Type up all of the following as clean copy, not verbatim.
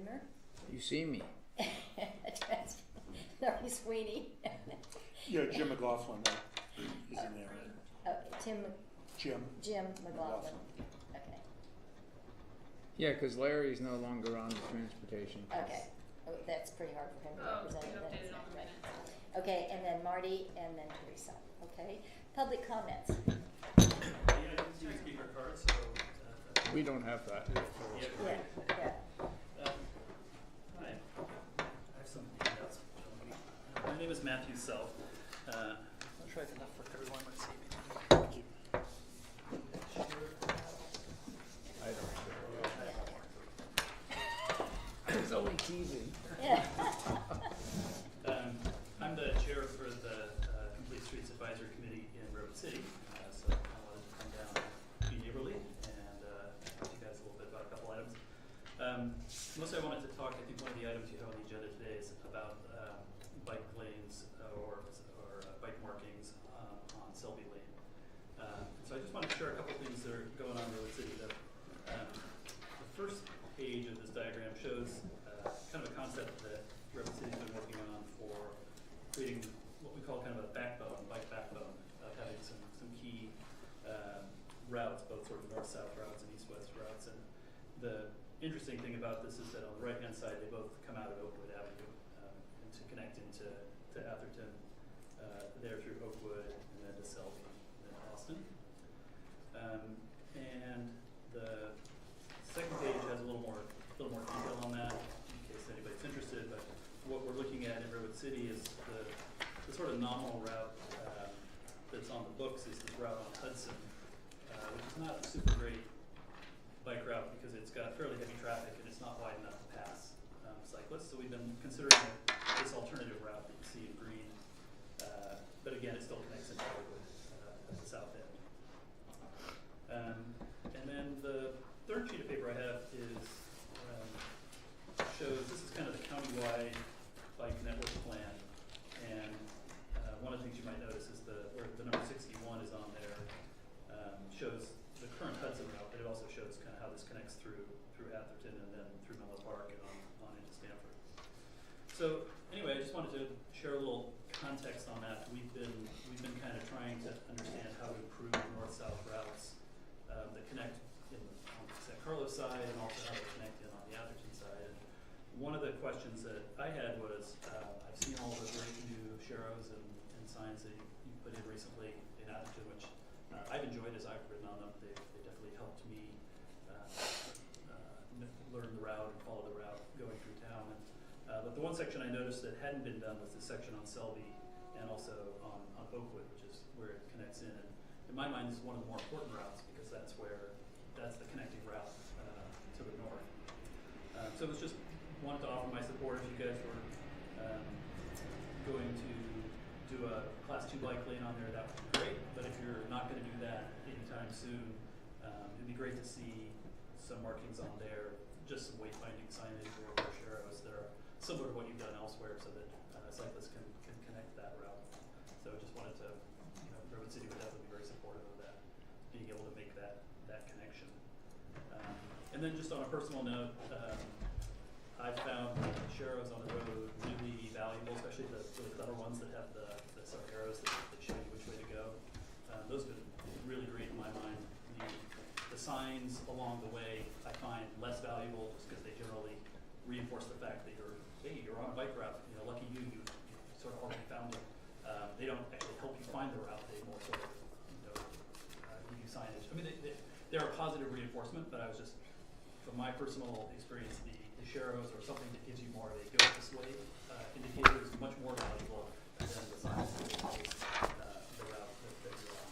Widmer. You see me. Larry Sweeney. Yeah, Jim McLaughlin is in there. Okay, Jim McLaughlin. Okay. Yeah, because Larry's no longer on the transportation. Okay. Oh, that's pretty hard for him to represent. You updated on the minutes. Okay, and then Marty, and then Teresa. Okay. Public comments. Yeah, I didn't see your speaker card, so. We don't have that. Yeah. Hi. I have some handouts. My name is Matthew Self. I'm not sure I have enough for everyone. Let's see. Thank you. I don't. It's only teasing. Yeah. I'm the chair for the Complete Streets Advisory Committee in Redwood City, so I wanted to come down and be neighborly and talk to you guys a little bit about a couple items. Mostly I wanted to talk, I think one of the items you have on the agenda today is about bike lanes or bike markings on Selby Lane. So I just wanted to share a couple things that are going on in Redwood City. The first page of this diagram shows kind of a concept that Redwood City's been working on for creating what we call kind of a backbone, bike backbone, having some key routes, both sort of north-south routes and east-west routes. And the interesting thing about this is that on the right-hand side, they both come out of Oakwood Avenue and to connect into Atherton, there through Oakwood, and then to Selby, and then Austin. And the second page has a little more detail on that, in case anybody's interested. But what we're looking at in Redwood City is the sort of nominal route that's on the books is this route on Hudson, which is not a super great bike route because it's got fairly heavy traffic and it's not wide enough to pass cyclists. So we've been considering this alternative route that you see in green, but again, it still connects into Oakwood at the south end. And then the third sheet of paper I have shows this is kind of the countywide bike network plan, and one of the things you might notice is where the number 61 is on there shows the current Hudson route, but it also shows kind of how this connects through Atherton and then through Menlo Park and on into Stanford. So anyway, I just wanted to share a little context on that. We've been kind of trying to understand how to improve north-south routes that connect on the San Carlos side and also how they connect in on the Atherton side. And one of the questions that I had was, I've seen all the great new sharrows and signs that you put in recently in Atherton, which I've enjoyed as I've ridden on them. They definitely helped me learn the route and follow the route going through town. But the one section I noticed that hadn't been done was the section on Selby and also on Oakwood, which is where it connects in. And in my mind, this is one of the more important routes because that's the connecting route to the north. So it was just wanted to offer my support if you guys were going to do a Class 2 bike lane on there. That would be great. But if you're not going to do that anytime soon, it'd be great to see some markings on there, just some wayfinding signage or sharrows that are similar to what you've done elsewhere, so that cyclists can connect that route. So I just wanted to, Redwood City would definitely be very supportive of that, being able to make that connection. And then just on a personal note, I've found sharrows on the road really valuable, especially the really clever ones that have the sort of arrows that show you which way to go. Those have been really great in my mind. The signs along the way I find less valuable just because they generally reinforce the fact that you're on a bike route. Lucky you sort of already found it. They don't actually help you find the route. They more sort of give you signage. I mean, they're a positive reinforcement, but I was just, from my personal experience, the sharrows or something that gives you more of a go this way indicator is much more valuable than the signs that indicate the route that you're on.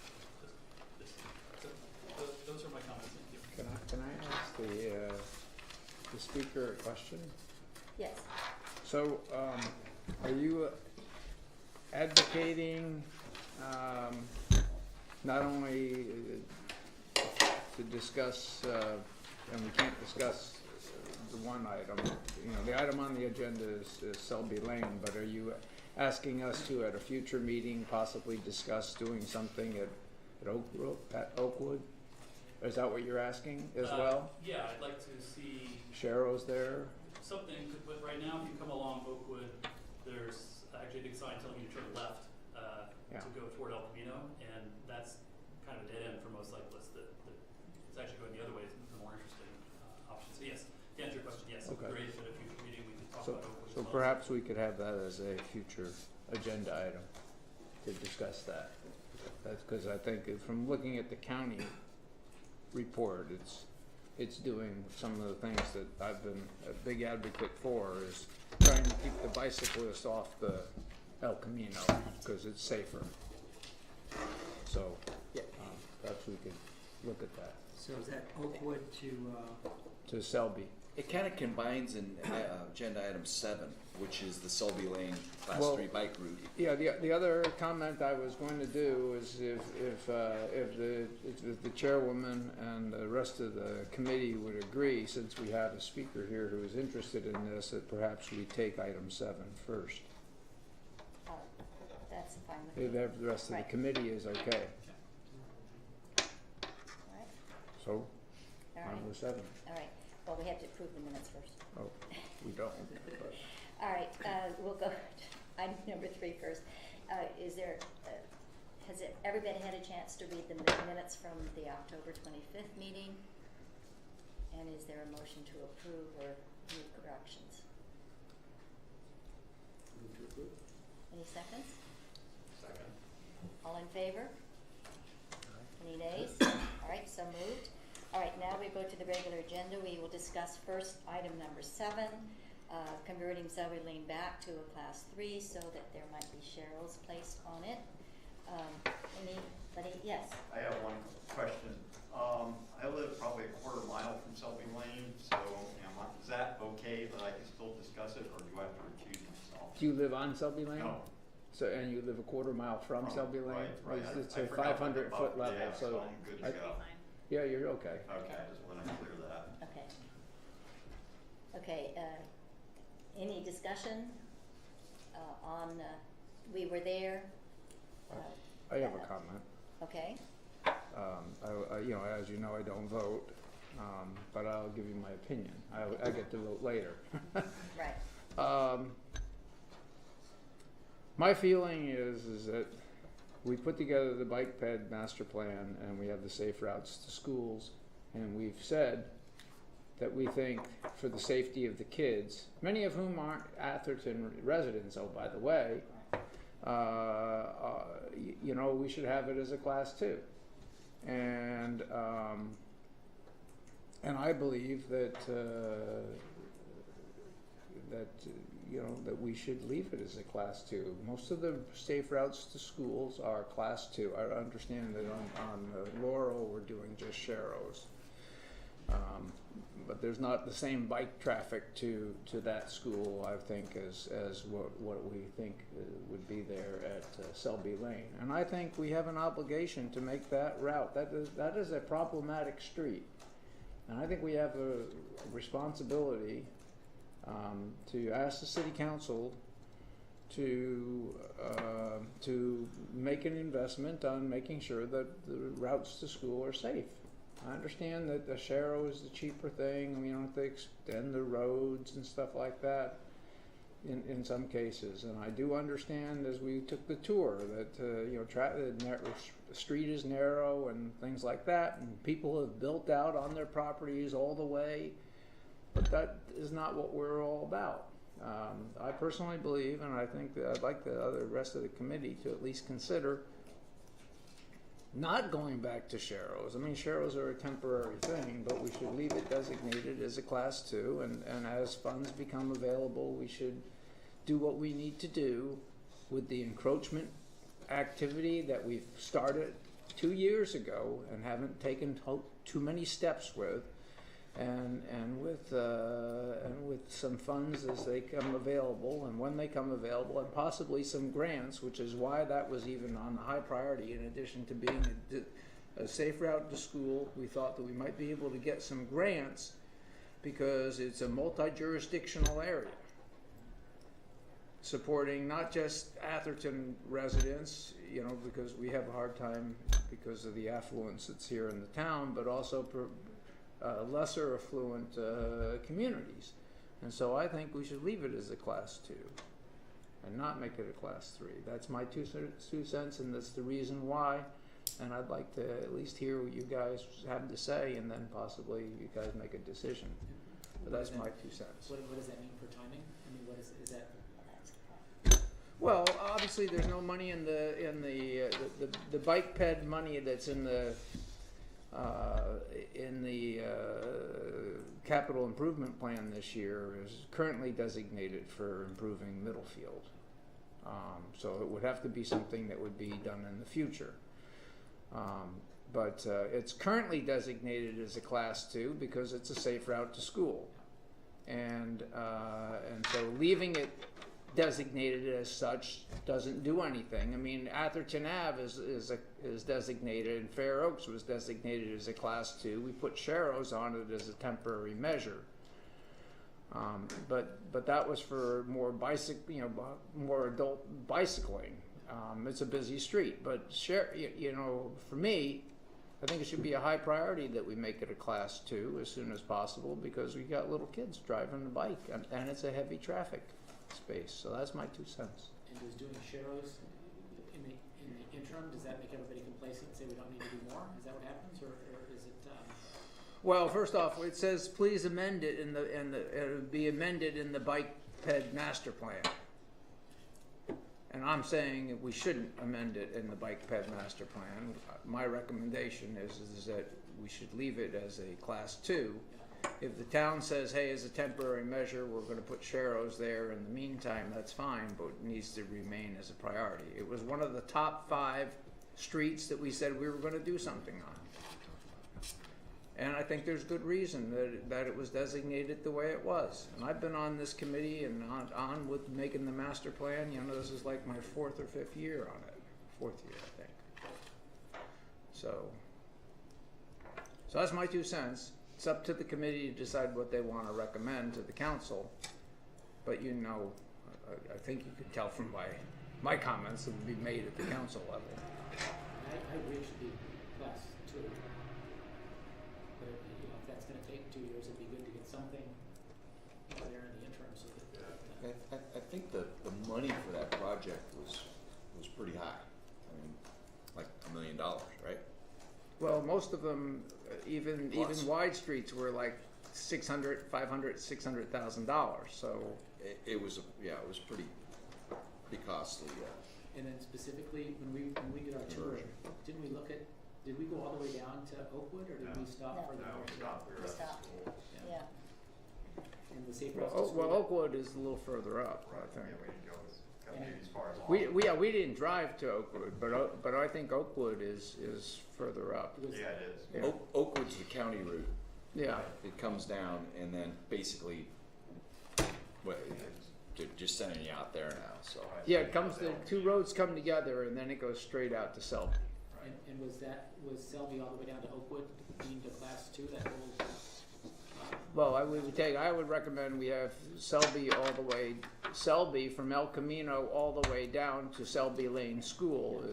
So those are my comments. Thank you. Can I ask the speaker a question? Yes. So, are you advocating not only to discuss, and we can't discuss the one item, the item on the agenda is Selby Lane, but are you asking us to, at a future meeting, possibly discuss doing something at Oakwood? Is that what you're asking as well? Yeah, I'd like to see Sharrows there? something, but right now, if you come along Oakwood, there's actually a big sign telling you to turn left Yeah. to go toward El Camino, and that's kind of a dead end for most cyclists. It's actually going the other way. It's the more interesting option. So yes, to answer your question, yes, it'd be Okay. great if at a future meeting we could talk So, about Oakwood. so as well. perhaps we could have that as a future agenda item to discuss that. That's because I think from looking at the county report, it's doing some of the things that I've been a big advocate for, is trying to keep the bicyclists off the El Camino because it's safer. So, perhaps we could look at that. So is that Oakwood To Selby. It kind of combines in agenda item 7, which is the Selby Lane Class Well, 3 bike route. Yeah, the other comment I was going to do is if the chairwoman and the rest of the committee would agree, since we have a speaker here who is interested in this, that perhaps we take item 7 first. That's fine with If me. the rest of the Right. committee is okay. All right, So, all right, on with 7. all right. Well, we have to approve the minutes first. Oh, we don't. But All right, we'll go to item number 3 first. Has everybody had a chance to read the minutes from the October 25th meeting? And is there a motion to approve or make corrections? Any seconds? Second. All in favor? Any nays? All right, so moved. All right, now we go to the regular agenda. We will discuss first item number 7, converting Selby Lane back to a Class 3 so that there might be sharrows placed on it. Anybody? Yes. I have one question. I live probably a quarter mile from Selby Lane, so is that okay that I can still discuss it, or do I have to recuse myself? do you live on Selby Lane? No. So, and you live a quarter mile from Selby Lane? Right. It's I a forgot 500-foot about- level, yeah, so. I'm good I- to go. Yeah, you're okay. Okay, I just want to clear that. Okay. Okay, any discussion on, we were there? I have a comment. Okay, As you know, I don't vote, but I'll give you my opinion. I get to vote later. right. My feeling is that we put together the bike ped master plan and we have the safe routes to schools, and we've said that we think for the safety of the kids, many of whom aren't Atherton residents, oh, by the way, we should have it as a Class 2. And I believe that we should leave it as a Class 2. Most of the safe routes to schools are Class 2. I understand that on Laurel we're doing just sharrows. But there's not the same bike traffic to that school, I think, as what we think would be there at Selby Lane. And I think we have an obligation to make that route. That is a problematic street. And I think we have a responsibility to ask the city council to make an investment on making sure that the routes to school are safe. I understand that the sharrow is the cheaper thing. We don't have to extend the roads and stuff like that in some cases. And I do understand, as we took the tour, that the street is narrow and things like that, and people have built out on their properties all the way. But that is not what we're all about. I personally believe, and I think that I'd like the rest of the committee to at least consider not going back to sharrows. I mean, sharrows are a temporary thing, but we should leave it designated as a Class 2, and as funds become available, we should do what we need to do with the encroachment activity that we've started 2 years ago and haven't taken too many steps with, and with some funds as they come available and when they come available, and possibly some grants, which is why that was even on the high priority. In addition to being a safe route to school, we thought that we might be able to get some grants because it's a multi-jurisdictional area supporting not just Atherton residents, because we have a hard time because of the affluence that's here in the town, but also lesser affluent communities. And so I think we should leave it as a class 2 and not make it a class 3. That's my two cents, and that's the reason why. And I'd like to at least hear what you guys have to say, and then possibly you guys make a decision. But that's my 2 cents. What does that mean for timing? I mean, what is that? Well, obviously, there's no money in the bike ped money that's in the capital improvement plan this year is currently designated for improving Middlefield. So it would have to be something that would be done in the future. But it's currently designated as a class 2 because it's a safe route to school, and so leaving it designated as such doesn't do anything. I mean, Atherton Ave is designated, and Fair Oaks was designated as a class 2. We put Sharrows on it as a temporary measure. But that was for more more adult bicycling. It's a busy street, but for me, I think it should be a high priority that we make it a class 2 as soon as possible, because we got little kids driving the bike, and it's a heavy traffic space. So that's my 2 cents. And does doing Sharrows in the interim, does that make everybody complacent and say we don't need to do more? Is that what happens, or is it? Well, first off, it says please amend it it'll be amended in the bike ped master plan. And I'm saying we shouldn't amend it in the bike ped master plan. My recommendation is that we should leave it as a class 2. If the town says, hey, as a temporary measure, we're going to put Sharrows there in the meantime, that's fine, but it needs to remain as a priority. It was one of the top 5 streets that we said we were going to do something on. And I think there's good reason that it was designated the way it was. And I've been on this committee and on with making the master plan. This is like my 4th or 5th year on it. 4th year, I think. So that's my 2 cents. It's up to the committee to decide what they want to recommend to the council. But I think you can tell from my comments that would be made at the council level. I agree it should be class 2. But if that's going to take 2 years, it'd be good to get something there in the interim. So that I think the money for that project was pretty high. I mean, like $1 million, right? Well, most of them, even wide streets, were like $500,000, $600,000. So it was pretty costly. And then specifically, when we did our tour, did we go all the way down to Oakwood, or did we stop further north? we stopped. We were at Stop. school. Yeah. And the safe routes to school. well, Oakwood is a little further up, I think. Yeah, we didn't go maybe as far as We didn't drive to Oakwood, but I think Oakwood is further up. It was- Yeah, it is. Yeah. Oakwood's the county route. Yeah. It comes down and then basically, they're just sending you out there now. So Yeah, it comes. The 2 roads come together, and then it goes straight out to Selby. And was Selby all the way down to Oakwood deemed a class 2? That whole. Well, I would recommend we have Selby from El Camino all the way down to Selby Lane School,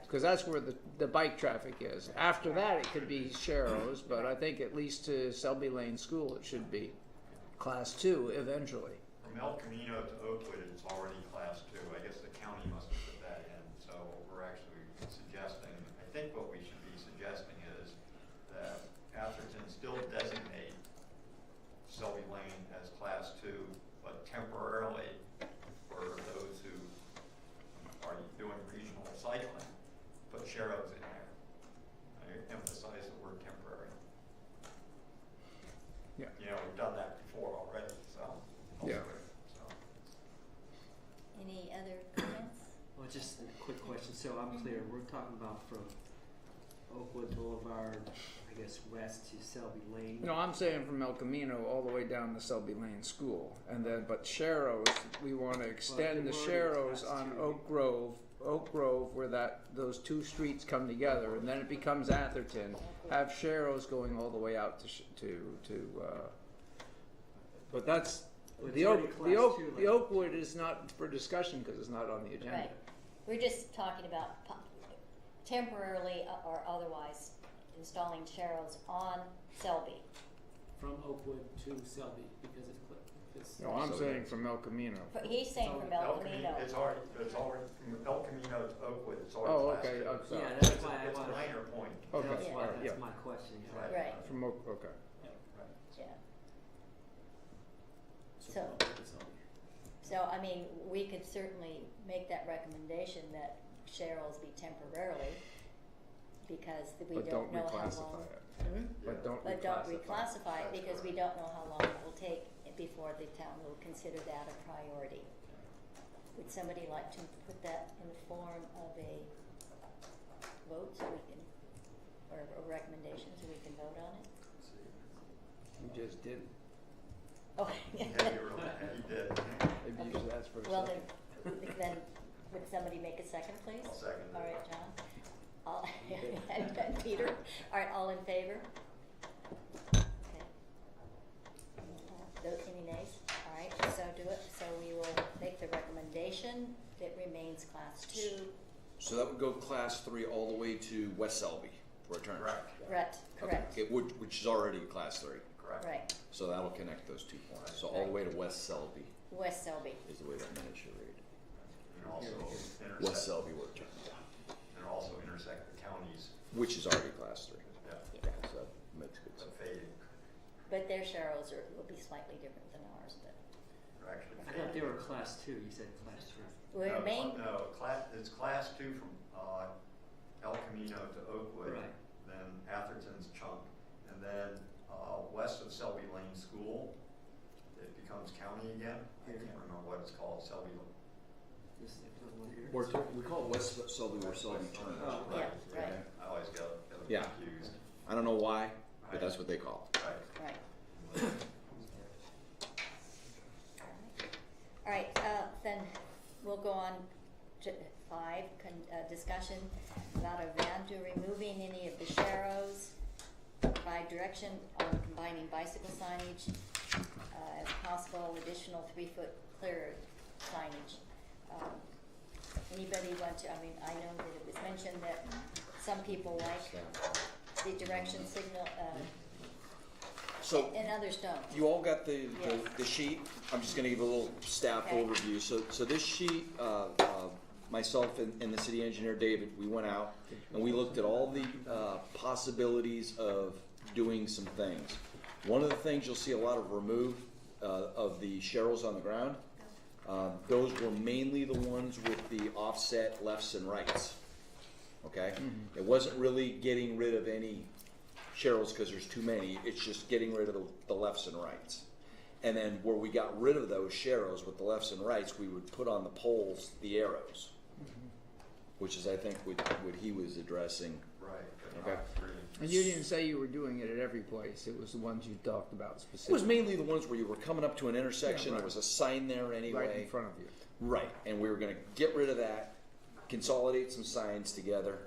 because that's where the bike traffic is. After that, it could be Sharrows, but I think at least to Selby Lane School, it should be class 2 eventually. From El Camino to Oakwood, it's already class 2. I guess the county must have put that in. So we're actually suggesting, I think what we should be suggesting is that Atherton still designate Selby Lane as class 2, but temporarily for those who are doing regional cycling, put Sharrows in there. I emphasize the word temporary. Yeah. We've done that before already, so. Yeah. So. Any other comments? Well, just a quick question, so I'm clear, we're talking about from Oakwood Boulevard, I guess, west to Selby Lane? No, I'm saying from El Camino all the way down to Selby Lane School, and then but Sharrows, we want to extend the Sharrows on Oak Grove, where those 2 streets come together, and then it becomes Atherton. Have Sharrows going all the way out but that's But the it's already class 2 the Oakwood is not for discussion because it's not on the agenda. Right. We're just talking about temporarily or otherwise installing Sharrows on Selby. From Oakwood to Selby, because it's. No, I'm So saying that's- from El Camino. But he's saying from El Camino. It's already, from El Camino to Oakwood, it's Oh, already class okay, two. I'm sorry. Yeah, that's It's why I a wanted, minor point. Okay, that's why, yeah. that's my question. Right. Right, From okay. yeah. So, So- So, I mean, we could certainly make that recommendation that Cheryl's be temporarily, because we But don't don't know how long. reclassify it. Hmm? But don't But don't reclassify. reclassify it, That's because we correct. don't know how long it will take before the town will consider that a priority. Would somebody like to put that in the form of a vote so we can, or a recommendation so we can vote on it? You just did. Oh, Yeah, you really, you did. Maybe you should ask for a well, second. then, would somebody make a second, please? I'll second it. All right, John. All, and Peter. All right, all in favor? Okay. Any nays? All right, so do it. So we will make the recommendation. It remains class 2. So that would go class 3 all the way to West Selby for a turn. Correct, Correct. Okay, which is already class 3. correct. Right. So that'll connect those 2 points. So all the way to West Selby West Selby. is the way that minute should read. And also West intersect, Selby would turn, and also intersect the counties, which is already class 3. yeah, Yeah, so that makes good so sense. fading, But their Cheryls will be slightly different than ours, but or actually I thought they fading. were class 2, you said class 3. we're main. It's class 2 from, El Camino to Oakwood. Right. Then Atherton's chunk, and then, west of Selby Lane School, it becomes county again. I can't remember what it's called, Selby. This is the one here. We call it West Selby where Selby turns. Oh, Yeah, right. I always get Yeah. confused. I don't know why, but that's what they call it. Right. Right. All right, then we'll go on to 5, discussion about a van to removing any of the sharrows, provide direction on combining bicycle signage, as possible additional 3-foot clear signage. Anybody want to, I mean, I know that it was mentioned that some people like the direction signal, So and others don't. you all got the Yes. sheet. I'm just gonna give a little staff Okay. overview. So this sheet, myself and the city engineer, David, we went out and we looked at all the possibilities of doing some things. One of the things you'll see a lot of remove of the sharrows on the ground. Those were mainly the ones with the offset lefts and rights. Okay? It wasn't really getting rid of any sharrows because there's too many. It's just getting rid of the lefts and rights. And then where we got rid of those sharrows with the lefts and rights, we would put on the poles the arrows, which is, I think, what he was addressing. Right. but Okay. not really. And you didn't say you were doing it at every place. It was the ones you talked about It was specifically. mainly the ones where you were coming up to an intersection, Yeah, right. there was a sign there anyway. Right in front of you. Right, and we were gonna get rid of that, consolidate some signs together.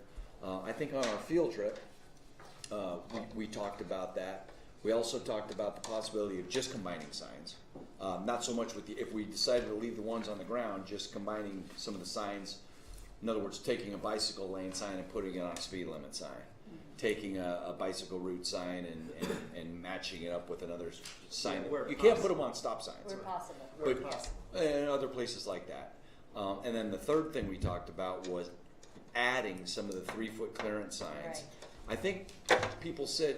I think on our field trip, we talked about that. We also talked about the possibility of just combining signs. Not so much with if we decided to leave the ones on the ground, just combining some of the signs. In other words, taking a bicycle lane sign and putting it on a speed limit sign. Taking a bicycle route sign and matching it up with another sign. Yeah, where You can't put possible. them on stop signs. Where possible. But and other places like that. And then the third thing we talked about was adding some of the 3-foot clearance signs. Right. I think people said,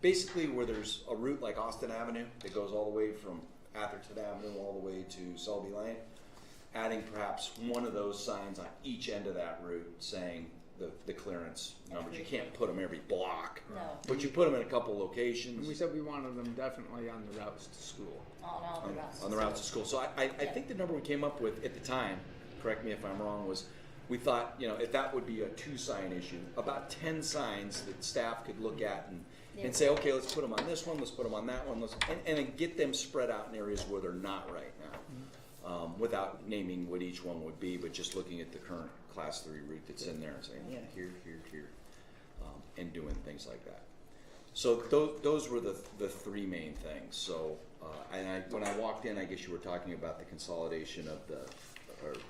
basically where there's a route like Austin Avenue that goes all the way from Atherton Avenue all the way to Selby Lane, adding perhaps one of those signs on each end of that route saying the clearance numbers. You can't put them every block, No, but you put them in a couple And locations. we said we wanted them definitely on the routes to school. on all the routes. On the routes to school. So I think the number we came up with at the time, correct me if I'm wrong, was we thought, if that would be a 2-sign issue, about 10 signs that staff could look at and say, okay, let's put them on this one, let's put them on that one, and then get them spread out in areas where they're not right now, without naming what each one would be, but just looking at the current Class 3 route that's in there and saying, yeah, here, and doing things like that. So those were the 3 main things. So, when I walked in, I guess you were talking about the consolidation of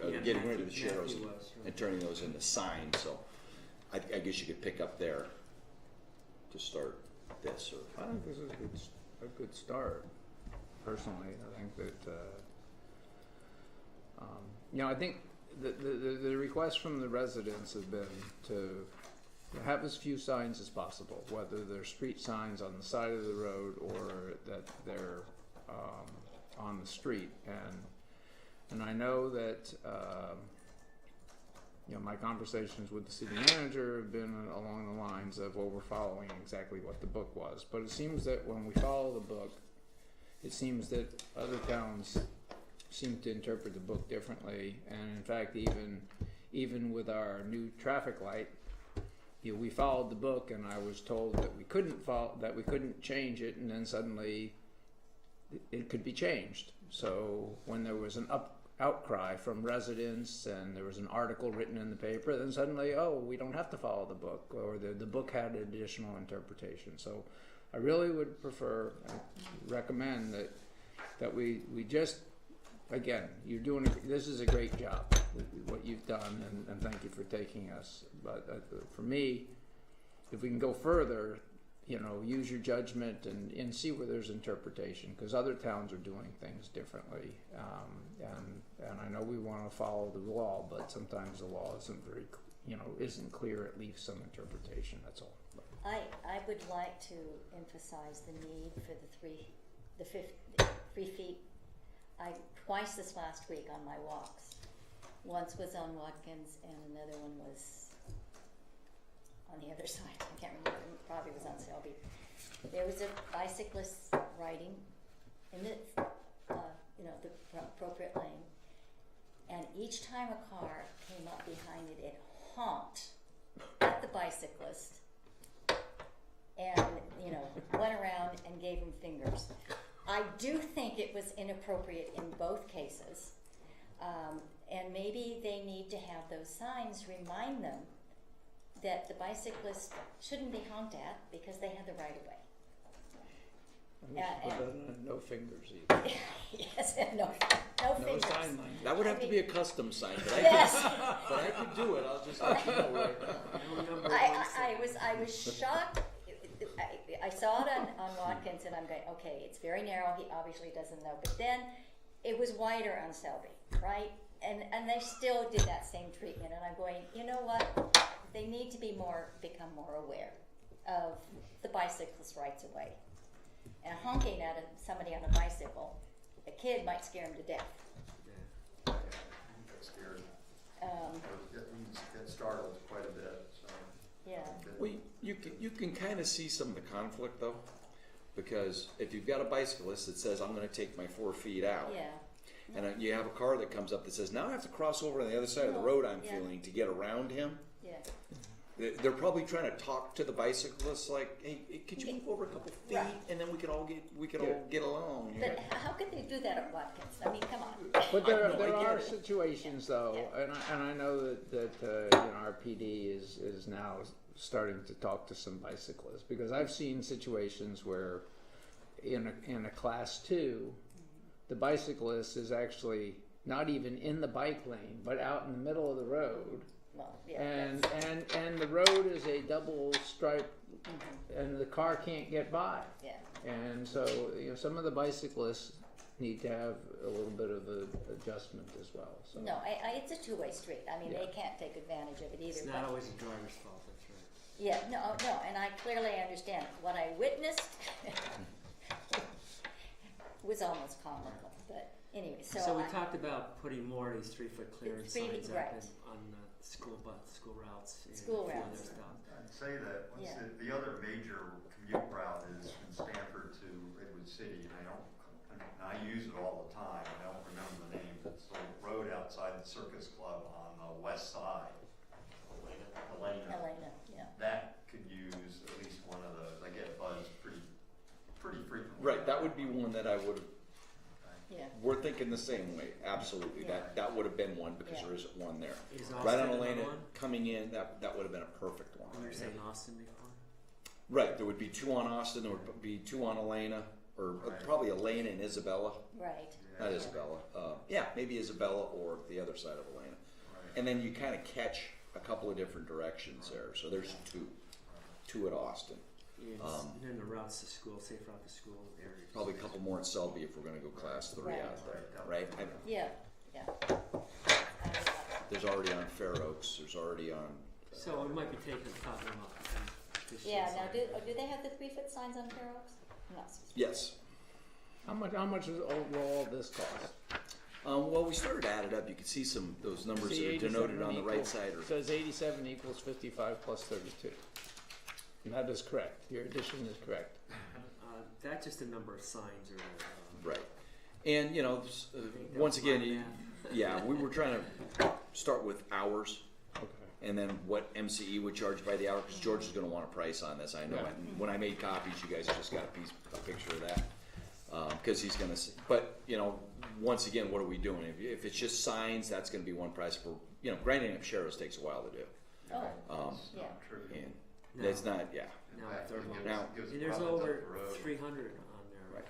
Yeah, getting rid of the Matthew sharrows was, right. and turning those into signs. So, I guess you could pick up there to start this. Or I think this is a good start. personally. I think that, I think the request from the residents has been to have as few signs as possible, whether they're street signs on the side of the road or that they're on the street. And I know that my conversations with the city manager have been along the lines of, well, we're following exactly what the book was. But it seems that when we follow the book, it seems that other towns seem to interpret the book differently. And in fact, even with our new traffic light, we followed the book, and I was told that we couldn't change it, and then suddenly it could be changed. So when there was an outcry from residents and there was an article written in the paper, then suddenly, we don't have to follow the book, or the book had additional interpretation. So I really would recommend that we just, again, this is a great job, what you've done, and thank you for taking us. But for me, if we can go further, use your judgment and see where there's interpretation, because other towns are doing things differently. And I know we want to follow the law, but sometimes the law isn't isn't clear. It leaves some interpretation. That's all. I would like to emphasize the need for the 3 feet. Twice this last week on my walks. Once was on Watkins, and another one was on the other side. I can't remember. It probably was on Selby. There was a bicyclist riding in the appropriate lane, and each time a car came up behind it, it honked at the bicyclist, and went around and gave him fingers. I do think it was inappropriate in both cases, and maybe they need to have those signs remind them that the bicyclists shouldn't be honked at because they have the right of way. No fingers either. Yes, and no fingers. Sign language. That would have to be a custom sign, but Yes. but I could do it. I'll just let you know right now. I was shocked. I saw it on Watkins, and I'm going, okay, it's very narrow. He obviously doesn't know. But then it was wider on Selby, right? And they still did that same treatment. And I'm going, you know what? They need to become more aware of the bicyclist rights of way. And honking at somebody on a bicycle, a kid might scare him to death. That's scary. Get startled quite a bit. So. Yeah. Well, you can kind of see some of the conflict though, because if you've got a bicyclist that says, I'm going to take my 4 feet out, Yeah. and you have a car that comes up that says, now I have to cross over on the other side of the road I'm Yeah. feeling to get around him. Yeah. They're probably trying to talk to the bicyclist like, hey, could you move over a couple feet, Right. and then we could all get along. But how could they do that at Watkins? I mean, come on. But there I get are it. situations though, Yeah. and I know that our PD is now starting to talk to some bicyclists, because I've seen situations where in a class 2, the bicyclist is actually not even in the bike lane, but out in the middle of the road. Well, yeah. And the road is a double stripe, and the car can't get by. Yeah. And so some of the bicyclists need to have a little bit of an adjustment as well. So No, it's a two-way street. I mean, Yeah. they can't take advantage of it either. It's not always the driver's fault, that's right. Yeah, no, and I clearly understand. What I witnessed was almost comical, but anyway, So we talked about putting more of these 3-foot clearance 3 feet, signs up right. on school routes. and School a few routes. other stuff. I'd say that Yeah. the other major commute route is from Stanford to Redwood City, and I use it all the time. I don't remember the name. It's the road outside the Circus Club on the west side. Elena, yeah. That could use at least one of those. I get buzzed pretty frequently. Right, that would be one that I would have. Yeah. We're thinking the same way, absolutely. Yeah. That would have been one because Yeah. there isn't one there. Is Right on Austin Elena another one? coming in, that would have been a perfect one. You were saying Austin before? Right, there would be 2 on Austin, there would be 2 on Elena, or Right. probably Elena and Isabella. Right. Not Isabella. Yeah, maybe Isabella or the other side of Elena. Right. And then you kind of catch a couple of different directions there. So there's two at Austin. And then the routes to school, safe route to school areas. Probably a couple more in Selby if we're gonna go class 3 Right. out there, right? Yeah, yeah. There's already on Fair Oaks, there's already on, So it might be taking top them up. and Yeah, just- now, do they have the 3-foot signs on Fair Oaks? No. yes. How much is overall this cost? Well, we started to add it up, you can see those numbers See, that are denoted 87 on the right equals- side are. Says 87 equals 55 plus 32. And that is correct, your addition is correct. That's just a number of signs or. Right. And, you know, once again, yeah, we were trying to start with hours Okay. and then what MCE would charge by the hour, because George is gonna want a price on this, I know. Yeah. And when I made copies, you guys just got a picture of that. Cause he's gonna, but, you know, once again, what are we doing? If it's just signs, that's gonna be one price for, you know, grinding up sharrows takes a while to do. Oh, yeah. And that's not, yeah. Now, In fact, it gives- Now- gives and there's profits up over the road. 300 on there. Right.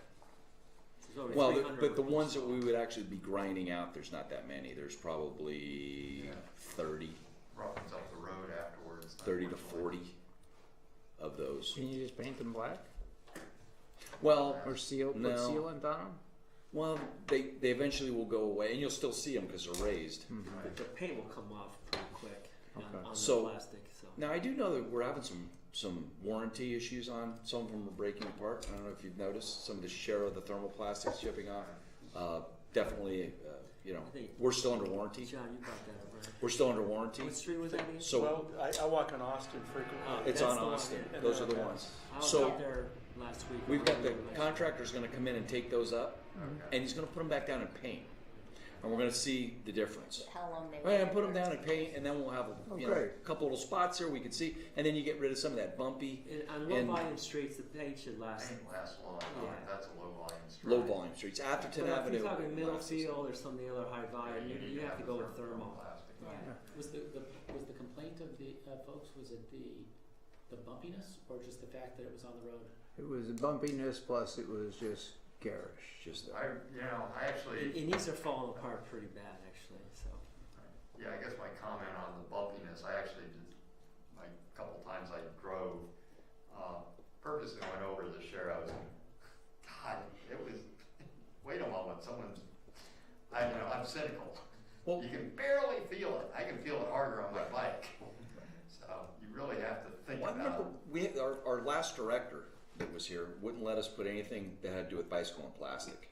There's over Well, 300 but the with each ones that we song. would actually be grinding out, there's not that many. There's probably Yeah. 30 Roughens up the road afterwards. 30 to 40 of those. Can you just paint them black? Well, Or seal, put No. sealant on them? well, they eventually will go away, and you'll still see them because they're raised. The paint will come off pretty quick Okay. on So- the plastic. So. Now, I do know that we're having some warranty issues on some of them are breaking apart. I don't know if you've noticed some of the Sharrow, the thermoplastics chipping off. Definitely, you know, I think- we're still under warranty. John, you brought that up, right? We're still under warranty. What street was that again? So Well, I walk on Austin frequently. it's That's on the one, Austin. yeah. Those are the ones. I was So out there last week. we've got the Last- contractor's gonna come in and take those up, and he's gonna put them back down in paint. And we're gonna see the difference. How long they. Right, and put them down in paint, and then we'll have Oh, you know, a great. couple little spots here we can see, and then you get rid of some of that bumpy, And on low and- volume streets, the paint should last. Paint lasts long, Yeah. that's a low volume street. low volume streets. Atherton But if Avenue. you're talking lasts the same. Middlefield or some of the other high volume, you have to go with thermal. Thermoplastic. Yeah. Was the complaint of the folks, was it the bumpiness or just the fact that it was on the road? It was bumpiness plus it was just garish. Just I actually, And these are falling apart pretty bad, actually. So. yeah, I guess my comment on the bumpiness, I actually did, like, a couple times I drove, purposely went over the Sharrows and, God, it was, wait a moment, I'm cynical. Well, You can barely feel it, I can feel it harder on my bike. So you really have to think well, I remember about our last director that was here wouldn't let us put anything that had to do with bicycle and plastic,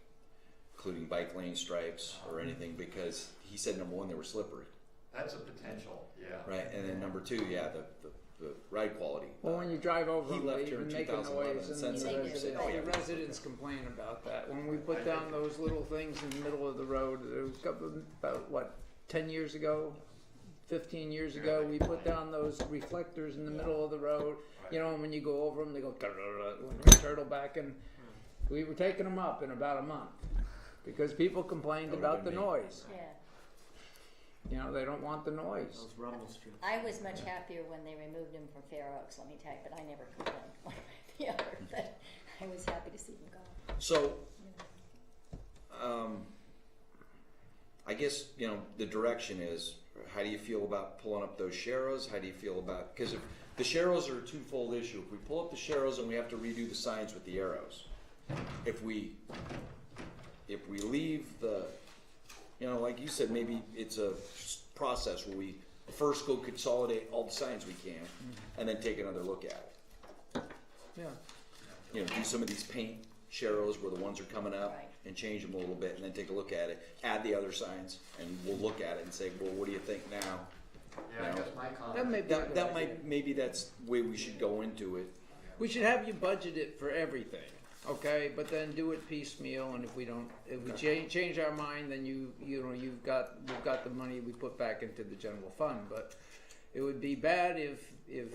including bike lane stripes or anything, because he said number one, they were slippery, that's a potential, yeah. right? And then number two, yeah, the ride quality. Well, when you drive over He them, left they here in even make a 2011 noise, and since then the he said, residents, "Oh, yeah, the residents complain about that. When we put down those little things in the middle of the road, it was about, what, 10 years ago? 15 years ago, we put down those reflectors in the middle of the road. You know, and when you go over them, they go when you're turtle backing. We were taking them up in about a month because people complained That would've about the been me. noise. Yeah. You know, they don't want the noise. Those rumble strips. I was much happier when they removed him from Fair Oaks, let me tell you, but I never complained one way or the other, but I was happy to see them go. So, I guess, you know, the direction is, how do you feel about pulling up those Sharrows? How do you feel about, because if the Sharrows are a twofold issue. If we pull up the Sharrows and we have to redo the signs with the arrows. If we leave the, you know, like you said, maybe it's a process where we first go consolidate all the signs we can and then take another look at it. Yeah. You know, do some of these paint Sharrows where the ones are coming up Right. and change them a little bit and then take a look at it, add the other signs, and we'll look at it and say, well, what do you think now? Yeah, I guess my comment. That may be a good That idea. might, maybe that's the way we should go into it. We should have you budget it for everything, okay? But then do it piecemeal, and if we change our mind, then we've got the money we put back into the general fund. But it would be bad if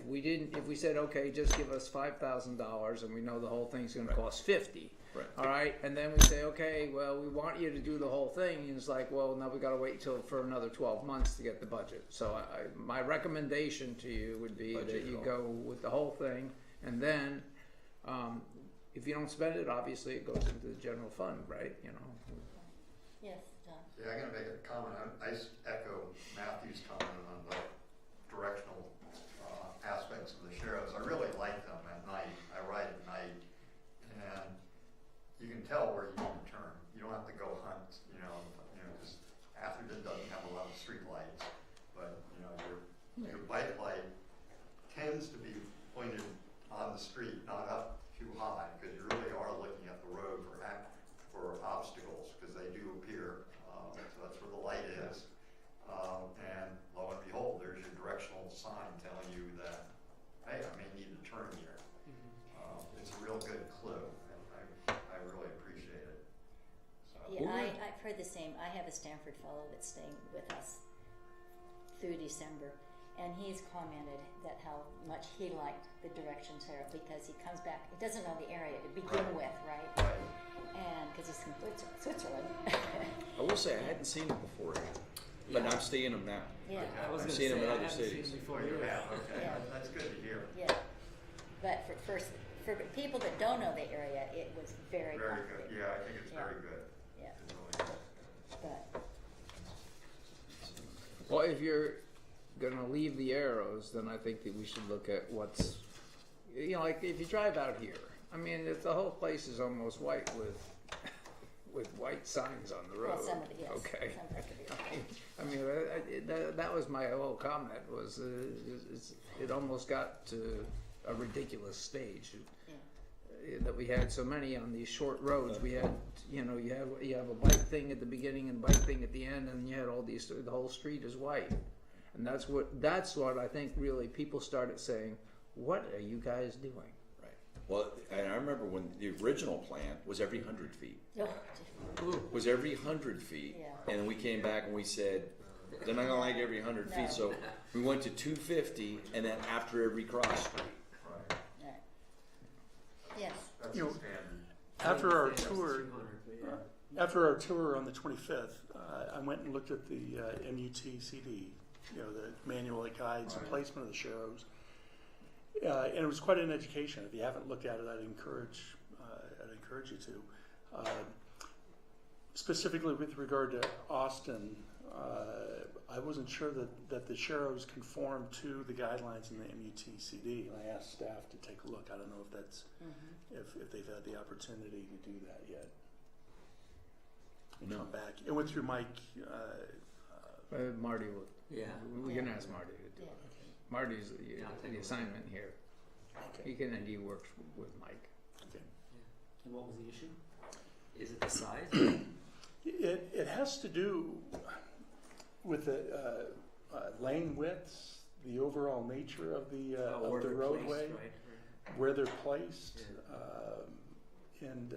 we said, okay, just give us $5,000, and we know the whole thing's going to cost $50,000. Right. All right, and then we say, okay, well, we want you to do the whole thing, and it's like, well, now we got to wait for another 12 months to get the budget. So my recommendation to you would be Budget that it you all. go with the whole thing, and then if you don't spend it, obviously it goes into the general fund, right? You know. Yes, John? Yeah, I'm gonna make a comment, I echo Matthew's comment on the directional aspects of the Sharrows. I really like them at night, I on the street, not up too high, because you really are looking at the road for obstacles, because they do appear. So that's where the light is. And lo and behold, there's your directional sign telling you that, hey, I may need to turn here. It's a real good clue. I really appreciate it. So, Yeah, I've heard the same. I have a Stanford fellow that's staying with us through December, and he's commented that how much he liked the directions here because he comes back, he doesn't know the area to begin Right. with, right? Right. And because he's from Switzerland. I will say I hadn't seen them before, but I'm seeing them now. Yeah, I was I've gonna seen them say, in I other haven't seen cities. them Oh, before you either. have, okay, Yeah. that's good to hear. yeah. But for people that don't know the area, it was very Very comforting. good, yeah, I think it's Yeah. very good. Yeah, It's really good. but, Well, if you're gonna leave the arrows, then I think that we should look at what's, you know, like if you drive out here, I mean, if the whole place is almost white with white signs on the road. well, some of it, yes. Okay. Some of it. I mean, that was my whole comment was it almost got to a ridiculous stage. That we had so many on these short roads. We had, you know, you have a bike thing at the beginning and bike thing at the end, and you had all these. The whole street is white, and that's what I think really people started saying. What are you guys doing? Right. Well, and I remember when the original plan was every 100 feet. Oh, Was every 100 feet, Yeah. and we came back and we said they're not gonna like every 100 No. feet, so we went to 250, and then after every cross street. Right. yeah. Yes. That's You the know, standard. After our Standards tour, 200, but yeah. after our tour on the 25th, I went and looked at the MUTCD, you know, the manual that guides the Right. placement of the sharrows. And it was quite an education. If you haven't looked at it, I'd encourage you to. Specifically with regard to Austin, I wasn't sure that the sharrows conform to the guidelines in the MUTCD, and I asked staff to take a look. I don't know if that's if they've had the opportunity to do that yet. No. Come back. It went through Mike. Marty will. Yeah. We can ask Marty to do it. Marty's I'll take a the look. assignment here. He works with Mike. Okay. And what was the issue? Is it the size? It has to do with the lane widths, the overall nature of the Where they're placed, roadway, right? where they're placed, and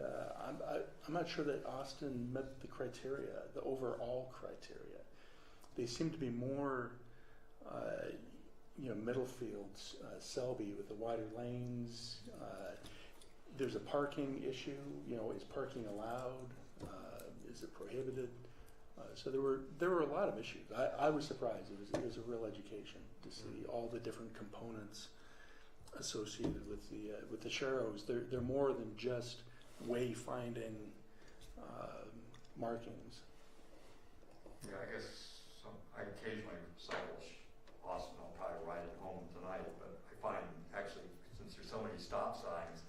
I'm not sure that Austin met the criteria, the overall criteria. They seem to be more, Middlefield, Selby with the wider lanes. There's a parking issue. You know, is parking allowed? Is it prohibited? So there were a lot of issues. I was surprised. It was a real education to see all the different components associated with the sharrows. They're more than just wayfinding markings. Yeah, I guess I occasionally cycle Austin. I'll probably ride it home tonight, but I find actually since there's so many stop signs,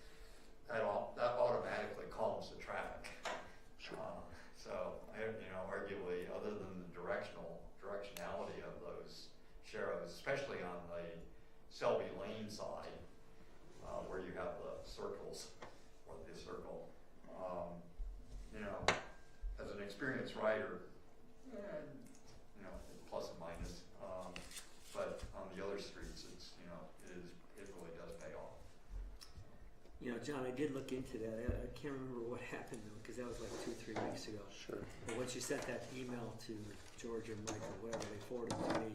that automatically calms the traffic. Sure. So arguably, other than the directionality of those sharrows, especially on the Selby Lane side, where you have the circles or the circle, as an experienced rider, plus and minus. But on the other streets, it really does pay off. You know, John, I did look into that. I can't remember what happened though, because that was like 2-3 weeks ago. Sure. But once you sent that email to George or Mike or whatever, they forwarded it to me,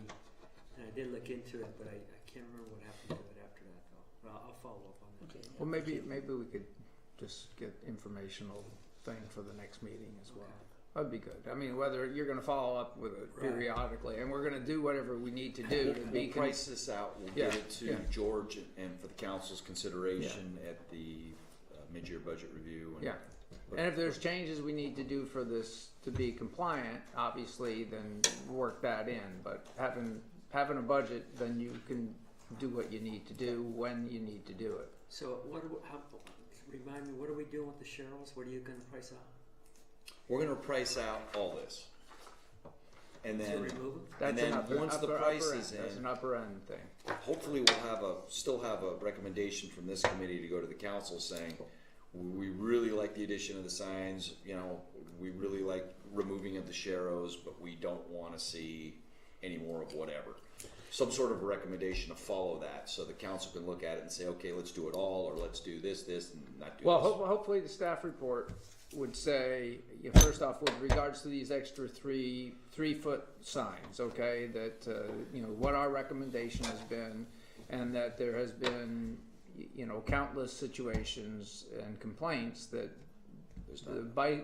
and I did look into it, but I can't remember what happened to it after that though. But I'll follow up on that. Okay. Well, maybe we could just get informational thing for the next meeting as well. Okay. That'd be good. I mean, whether you're going to follow up with it Right. periodically, and we're going to do whatever we need to do to be We'll price this out. We'll Yeah, get it to yeah. George and for the council's consideration at the mid-year budget review. Yeah. And if there's changes we need to do for this to be compliant, obviously, then work that in. But having a budget, then you can do what you need to do when you need to do it. So remind me, what are we doing with the sharrows? What are you going to price out? We're going to price out all this. And To then, remove them? and That's an then once the price upper is end. That's in, an upper end thing. hopefully we'll still have a recommendation from this committee to go to the council saying, we really like the addition of the signs, you know, we really like removing of the sharrows, but we don't wanna see any more of whatever. Some sort of a recommendation to follow that, so the council can look at it and say, okay, let's do it all, or let's do this, and not do Well, this. hopefully the staff report would say, first off, with regards to these extra 3-foot signs, okay, that, you know, what our recommendation has been, and that there has been, you know, countless situations and complaints that the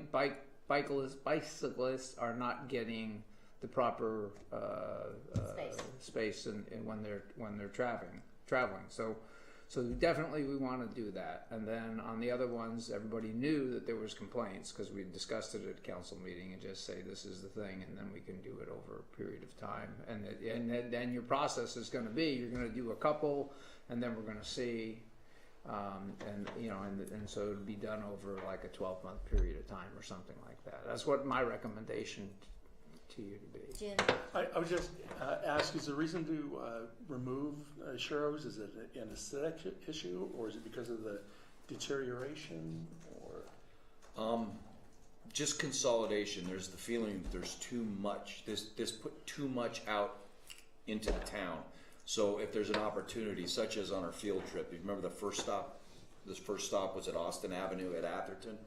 bicyclists are not getting the proper space and when they're traveling. So definitely we want to do that. And then on the other ones, everybody knew that there was complaints because we discussed it at council meeting and just say this is the thing, and then we can do it over a period of time. And then your process is going to be you're going to do a couple, and then we're going to see. And you know, and so it'd be done over like a 12-month period of time or something like that. That's what my recommendation to you to be. Jim, I would just ask, is the reason to remove sharrows, is it an aesthetic issue, or is it because of the deterioration, or? Just consolidation. There's the feeling that there's too much. This put too much out into the town. So if there's an opportunity, such as on our field trip, you remember the first stop? This first stop was at Austin Avenue at Atherton,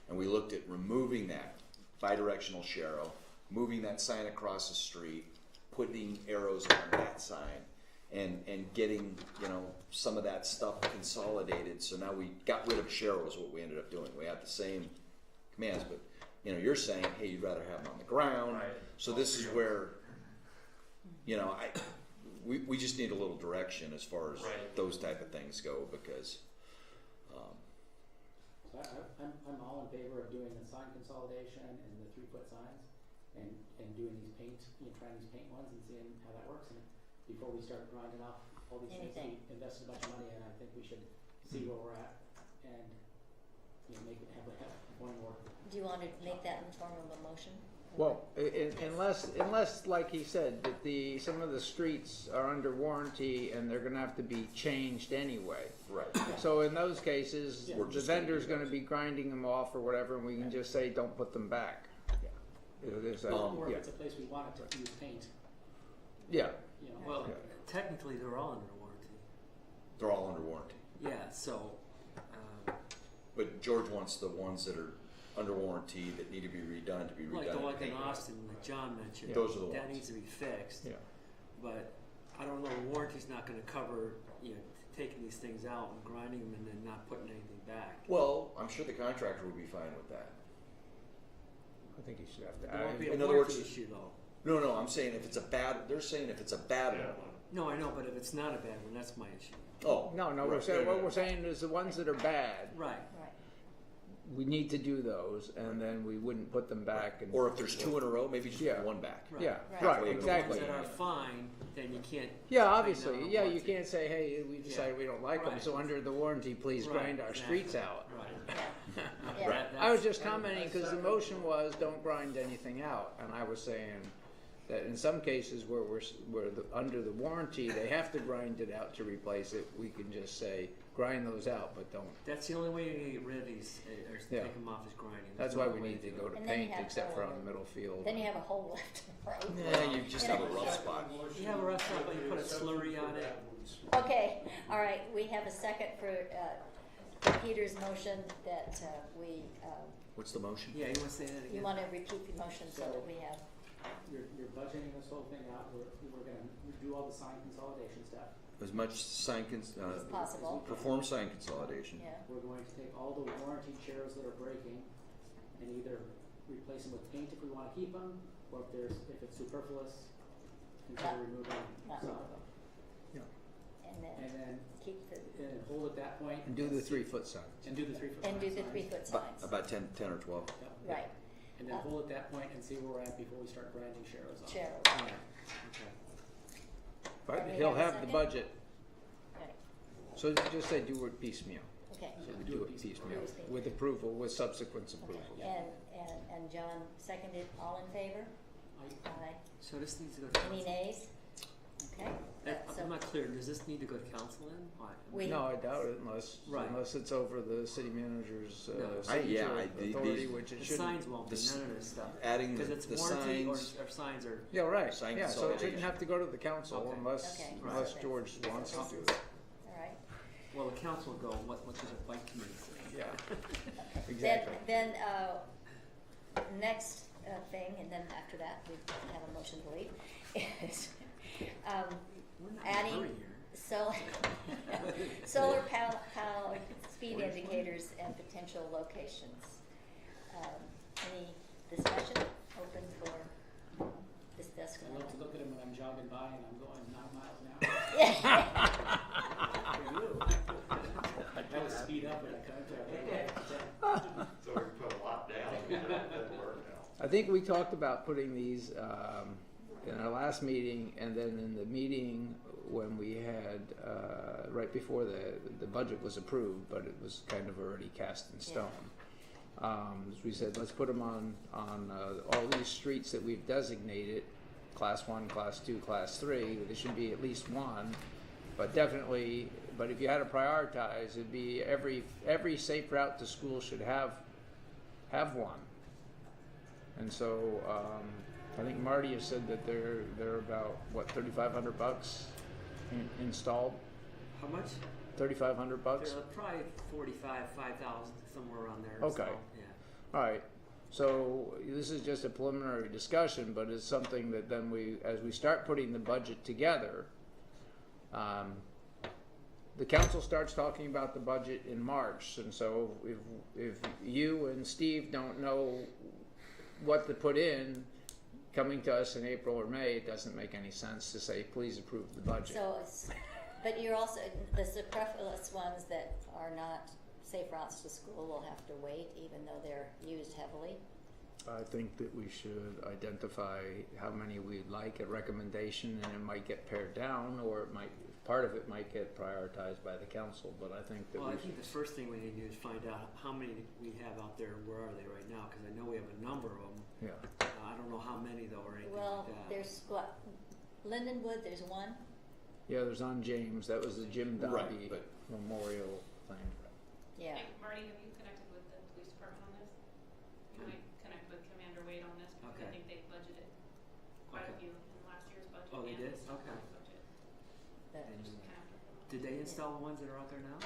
and we looked at removing that bidirectional sharrow, moving that sign across the street, putting arrows on that sign, and getting, you know, some of that stuff consolidated. So now we got rid of sharrow is what we ended up doing. We had the same commands, but you know, you're saying, hey, you'd rather have them on the ground. Right. So this is where, you know, we just need a little direction as far as Right. those type of things go, because So I'm all in favor of doing the sign consolidation and the 3-foot signs, and doing these paint, you know, trying these paint ones and seeing how that works. And before we start grinding off all these things, we invested a bunch of money, and I think we should see where we're at, and you know, have one more. do you want to make that in the form of a motion? Well, unless, like he said, that some of the streets are under warranty and they're going to have to be changed anyway. right. So in those cases, Yeah. We're the just gonna vendor's do going to those. be grinding them off or whatever, and we can just say, don't put them back. There's that- Or if yeah. it's a place we wanted to use paint, Yeah. you know. Well, Yeah. technically, they're all under warranty. They're all under warranty. Yeah, so, But George wants the ones that are under warranty that need to be redone to be redone. like the and one in painted. Austin that John mentioned. Yeah. Those are the that ones. needs to be fixed. Yeah. But I don't know, warranty's not gonna cover, you know, taking these things out and grinding them and then not putting anything back. Well, I'm sure the contractor would be fine with that. I think you should have to. There won't be a in other warranty words- issue though. No, I'm saying if it's a bad, they're saying if it's a bad one. No, I know, but if it's not a bad one, that's my issue. Oh. No, right. we're saying, what we're saying is the ones that are bad, Right. Right. we need to do those, and then we wouldn't put them back. And Or if there's 2 in a row, maybe just Yeah. put one back. Right. Yeah, Right. right, Leave it exactly. The ones that are fine, then you can't. Yeah, claim obviously, them on yeah, you warranty. can't say, hey, we decided we don't like them, Right. so under the warranty, please Right, grind our exactly. streets out. Right. Yeah. Right. I was just commenting because the motion was don't grind anything out, and I was saying that in some cases where under the warranty, they have to grind it out to replace it, we can just say, grind those out, but don't. That's the only way to get rid of these, or Yeah. take them off is grinding. That's There's why no we way need to do go it. to And then you paint, have except for to- on the middle field. Then you have a hole left to road. Yeah, you just have a rough spot. You have a rough spot, but you put a slurry on it. Okay, all right, we have a second for Peter's motion that we, What's the motion? Yeah, you wanna say that again? you want to repeat the motion so that we have, You're budgeting this whole thing out, we're gonna do all the sign consolidation stuff. As much sign as possible. perform sign consolidation. Yeah, We're going to take all the warranty chairs that are breaking and either replace them with paint if we wanna keep them, or if it's superfluous, consider removing not some all of of them. them. And And then then, keep the, and hold at that point. And do the see- 3-foot signs. And do the 3-foot and do the signs. 3-foot signs. About 10 or 12. Yep. Right, And then hold at that point and see where we're at before we start grinding sharrows off. Cheryl, Okay. But we he'll have a have the second? budget, right, so just say do it piecemeal. okay. So we Do do it it piecemeal. piecemeal, with approval, with subsequent approval. Okay, and John seconded, all in favor? Aye. So this needs to go to Any council. nays? Okay. So I'm not clear, does this need to go to council then? Why? We- No, I doubt it Right. unless it's over the city manager's No. signature the- authority, these- which it The shouldn't. signs won't be, The s- none of this stuff. Adding Because it's the warranty signs. or signs are, Yeah, right, Sign yeah, so it shouldn't consolidation. have to go to the council Okay. unless, Okay. unless Right. George wants to So do this it. is- All right. well, the council will go, what does the bike committee say? Yeah, exactly. Then, next thing, and then after that, we have a motion to leave, is We're not in a adding hurry here. solar powered speed indicators and potential locations. Any discussion open for this desk? I love to look at them when I'm jogging by and I'm going 9 miles an hour. I try to speed up when I come to So we put a lot down, and it didn't work out. I think we talked about putting these in our last meeting, and then in the meeting when we had right before the budget was approved, but it was kind of already cast in stone. As we said, let's put them on all these streets that we've designated, class 1, class 2, class 3. There should be at least one, but definitely. But if you had to prioritize, it'd be every safe route to school should have one. And so I think Marty has said that they're about what, $3,500 installed. How much? $3,500. They're probably 45, 5,000, somewhere around there. Okay. So, yeah. All right. So this is just a preliminary discussion, but it's something that then as we start putting the budget together, the council starts talking about the budget in March, and so if you and Steve don't know what to put in, coming to us in April or May, it doesn't make any sense to say, please approve the budget. So, but you're also, the superfluous ones that are not safe routes to school will have to wait, even though they're used heavily. I think that we should identify how many we'd like, a recommendation, and it might get pared down, or part of it might get prioritized by the council, but I think that Well, I we think the first thing we need to do is find out how many we have out there and where are they right now, because I know we have a number of them. yeah. I don't know how many though or anything Well, like that. there's what, Lindenwood, there's one. Yeah, there's on James, that was the Jim Right, Dobby but- memorial thing. Yeah. Hey, Marty, have you connected with the police department on this? Can I connect with Commander Wade on this? Because I Okay. think they budgeted quite a Okay. few in last year's budget. Oh, they and did? this Okay. year's budget. But- And, Just connect with them. did they install the ones that are out there now?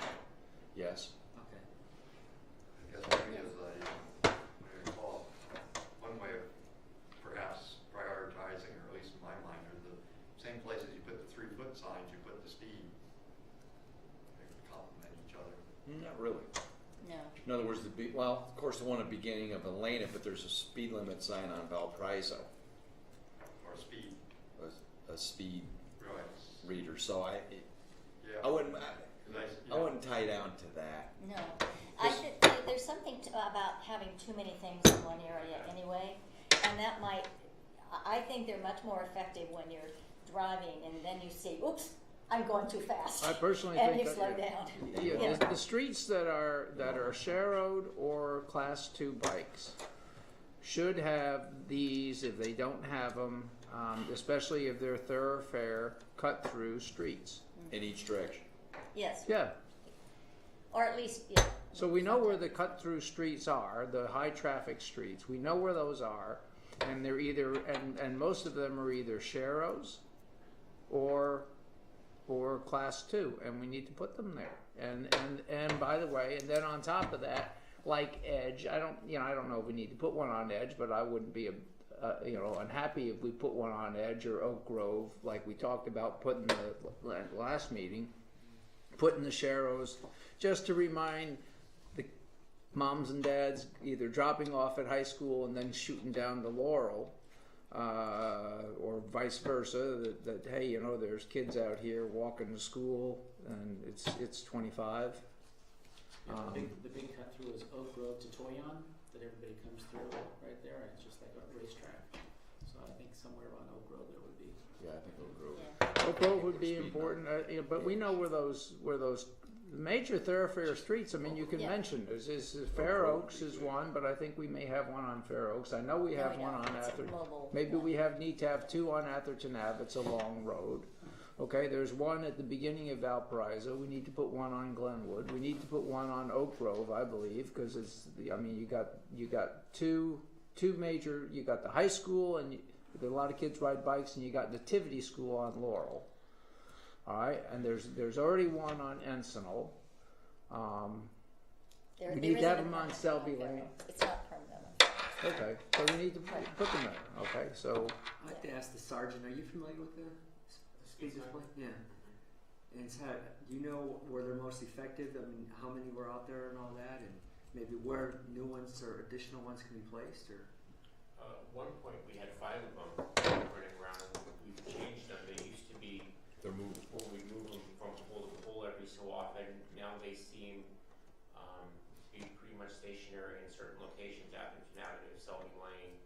Yes. Okay. I guess maybe as a, what do you call it, one way of perhaps prioritizing, or at least in my mind, are the same places you put the 3-foot signs, you put the speed. They complement each other. Not really. No. In other words, well, of course, the one at the beginning of Elena, but there's a speed limit sign on Valparaiso, Or speed, a speed right? reader. So Yeah. I wouldn't, 'Cause I wouldn't tie down to that. No, I think there's something about having too many things in one area anyway, and that might, I think they're much more effective when you're driving and then you see, oops, I'm going too fast. I personally And think you that slow down. Yeah, Yeah. the streets that are share road or class 2 bikes should have these, if they don't have them, especially if they're thoroughfare cut through streets. In each direction. Yes, Yeah, or at least, yeah. so we know where the cut through streets are, the high traffic streets, we know where those are, and they're either, and most of them are either sharrows or class 2, and we need to put them there. And by the way, and then on top of that, like Edge, I don't know if we need to put one on Edge, but I wouldn't be unhappy if we put one on Edge or Oak Grove, like we talked about putting the last meeting, putting the sharrows, just to remind the moms and dads either dropping off at high school and then shooting down to Laurel, or vice versa, that hey, there's kids out here walking to school and it's 25. Yeah, the big cut through is Oak Grove to Toyon, that everybody comes through right there, and it's just like a racetrack. So I think somewhere around Oak Grove there would be. Yeah, I think Oak Grove. Yeah. Oak Grove would be Speed important, but we know where those the major thoroughfare streets, I mean, you can Yeah. mention, is Fair Oaks is one, but I think we may have one on Fair Oaks. I know we No, have we one don't. on It's a Atherton. mobile Maybe one. we need to have two on Atherton Ave, it's a long road. Okay, there's one at the beginning of Valparaiso, we need to put one on Glenwood, we need to put one on Oak Grove, I believe, because I mean, you got two major, you got the high school, and a lot of kids ride bikes, and you got Nativity School on Laurel. All right, and there's already one on Encinal. We need to have them on Selby Lane. It's not permanent. Okay, so we need to put them there. Okay, so I'd like to ask the sergeant, are you familiar with the speed display? Yeah. And so, do you know where they're most effective? I mean, how many were out there and all that, and maybe where new ones or additional ones can be placed, or? At one point, we had 5 of them running around, and we've changed them. They used to be, They're moving. when we move them from pole to pole every so often, now they seem to be pretty much stationary in certain locations, Atherton Avenue, Selby Lane,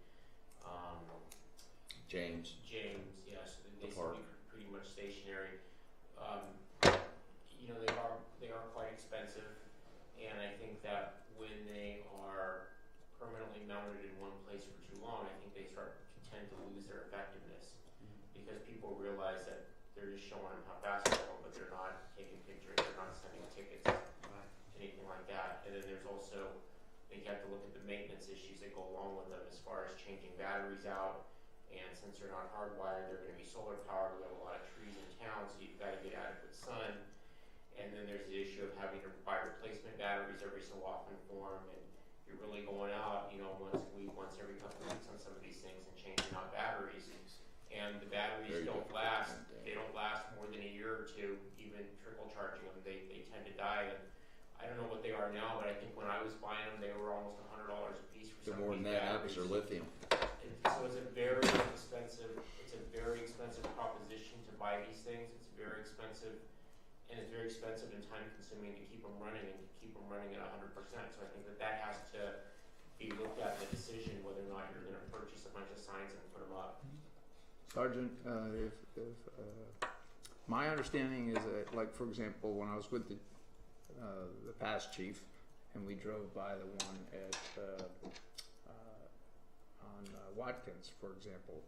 James. James, yes, they The seem to park. be pretty much stationary. You know, they are quite expensive, and I think that when they are permanently mounted in one place for too long, I think they tend to lose their effectiveness, because people realize that they're just showing them how fast they're going, but they're not taking pictures, they're not sending tickets, anything like that. And then there's also, I think you have to look at the maintenance issues that go along with them as far as changing batteries out. And since they're not hardwired, they're going to be solar powered. We have a lot of trees in town, so you've got to get adequate sun. And then there's the issue of having to buy replacement batteries every so often for them. And you're really going out, you know, once a week, once every couple of weeks on some of these things and changing out batteries. And the batteries Very don't difficult last. to maintain. They don't last more than a year or two, even trickle charging them. They tend to die. And I don't know what they are now, but I think when I was buying them, they were almost $100 a piece for They're some more of than these that now batteries. because they're lithium. So it's a very expensive proposition to buy these things. It's very expensive, and it's very expensive and time consuming to keep them running and to keep them running at 100%. So I think that has to be looked at in the decision whether or not you're going to purchase a bunch of signs and put them up. Sergeant, if my understanding is that, like for example, when I was with the past chief, and we drove by the one at on Watkins, for example,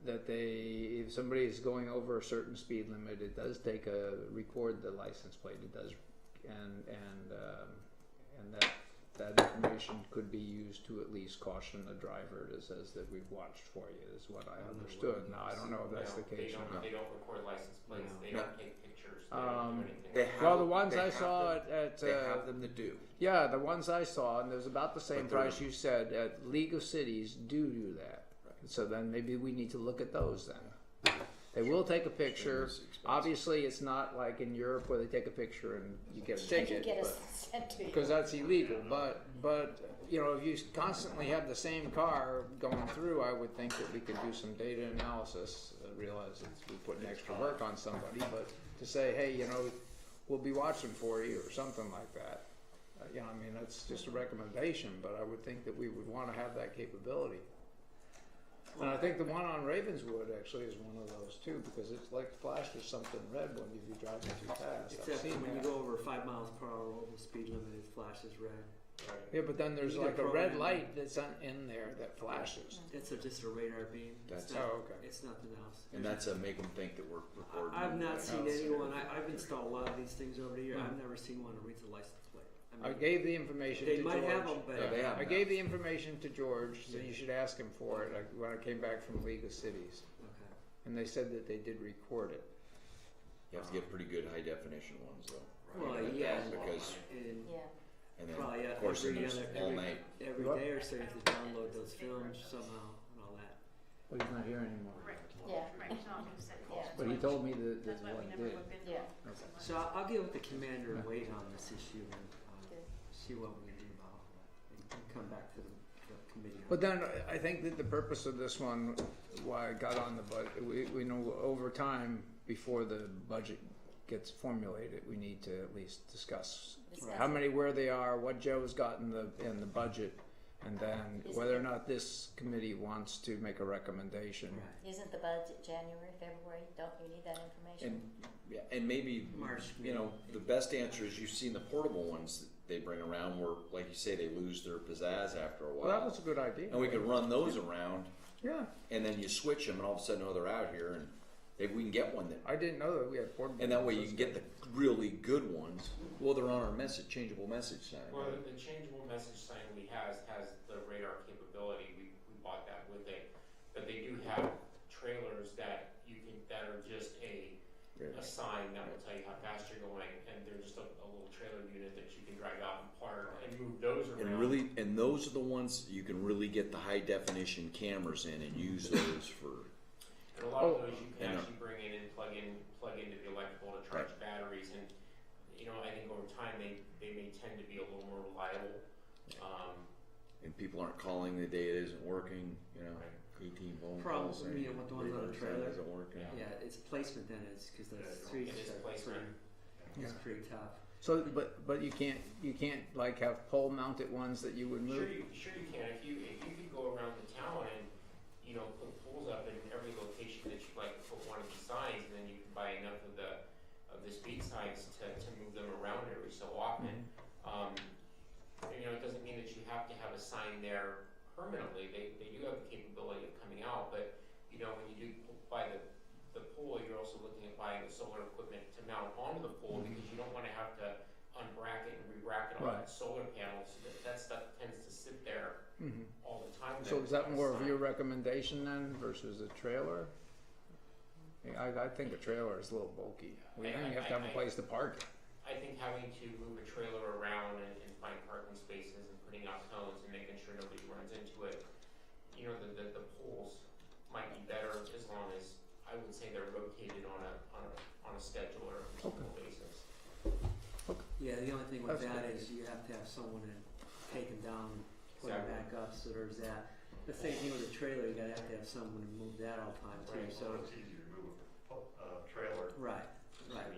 that if somebody is going over a certain speed limit, it does record the license plate. It does, and that information could be used to at least caution the driver. It says that we've watched for you, is what I understood. Now I don't know if that's the case or not. They don't record license plates. No. They No. don't take pictures. They don't do anything. They like have that. Well, the ones they I have saw them- at They have them that do. yeah, the ones I saw, and there's about the same But they're- price you said at League of Cities do that. So then maybe we need to look at those then. They will take a picture. It's expensive. Obviously, it's not like in Europe where they take a picture and you get a And you ticket, get but- us sent to you. because that's illegal. But you know, if you constantly have the same car going through, I would think that we could do some data analysis. Realize that we're putting extra work on somebody, but to say, hey, you know, we'll be watching for you or something like that. You know, I mean, that's just a recommendation, but I would think that we would want to have that capability. And I think the one on Ravenswood actually is one of those too, because it's like flashes something red when you drive too fast. I've Except seen when you that. go over 5 miles per hour over the speed limit, it flashes red. Yeah, but then there's You like can a red program light that's in there that flashes. It's just a radar beam. That's It's not, Oh, okay. It's nothing else. And that's to make them think that we're recording. I've not seen else. anyone. I've installed a lot of these things over the year. Hmm. I've never seen one that reads the license plate. I gave the information They to might George. have them, but Yeah, they have I them. gave the information to George, so you should ask him for it when I came back from League of Cities. okay. And they said that they did record it. You have to get pretty good high definition ones though. Well, Right? yeah, Because and Yeah. and then probably of course every there's other- all night. every What? day or so you have to download those films somehow and all that. Well, he's not here anymore. Right. Yeah. Right, so I'm gonna say Yeah. But he told me that that's why we one never did. looked into Yeah. it. Okay. So I'll get with the commander and wait on this issue and Good. see what we can do about it and come back to the committee. But then I think that the purpose of this one, why I got on the budget, we know over time, before the budget gets formulated, we need to at least discuss Discuss how it. many, where they are, what Joe's got in the budget, and then Is whether it- or not this committee wants to make a recommendation. Right. Isn't the budget January, February? Don't you need that information? And Yeah, and maybe, Marsh, you know, the best answer is you've seen the portable ones that they bring around where, like you say, they lose their pizzazz after a while. Well, that was a good idea. And we could run those around, Yeah, and then you switch them, and all of a sudden, oh, they're out here, and maybe we can get one that, I didn't know that we had portable. and that way you ones. can get the really good ones. Well, they're on our changeable message sign. Well, the changeable message sign we has the radar capability, we bought that with it, but they do have trailers that that are just a sign that will tell you how fast you're going, and they're just a little trailer unit that you can drive out and park and move those around. And those are the ones you can really get the high definition cameras in and use those for. And a lot of those you can and, actually bring in and plug into the electrical to charge batteries, and you know, I think over time they may tend to be a little more reliable. And people aren't calling the day it isn't working, you know. Right. 18 phone Problem, calls. you know, with the ones on the trailer. Isn't working. Yeah, it's placement then, it's because the streets It is are placement. it's pretty tough. So, but you can't like have pole mounted ones that you would move? Sure you can. If you could go around the town and, you know, put poles up in every location that you'd like to put one of these signs, and then you can buy enough of the speed signs to move them around every so often. You know, it doesn't mean that you have to have a sign there permanently. They do have the capability of coming out, but you know, when you do buy the pole, you're also looking at buying the solar equipment to mount onto the pole, because you don't want to have to unbracket and re-bracket all Right. that solar panels, so that stuff tends to sit there all the time. So is that more of your recommendation then versus a trailer? I think a trailer is a little bulky. Then you have to have a place to park it. I think having to move a trailer around and find parking spaces and putting out cones and making sure nobody runs into it, you know, the poles might be better as long as, I would say, they're rotated on a schedule or a continual basis. Yeah, the only thing with That's that good. is you have to have someone to take them down, put them back up, so there's that. The same thing with the trailer, you gotta have to have someone to move that all the time too, Right. so. It's easier to move a trailer. Right,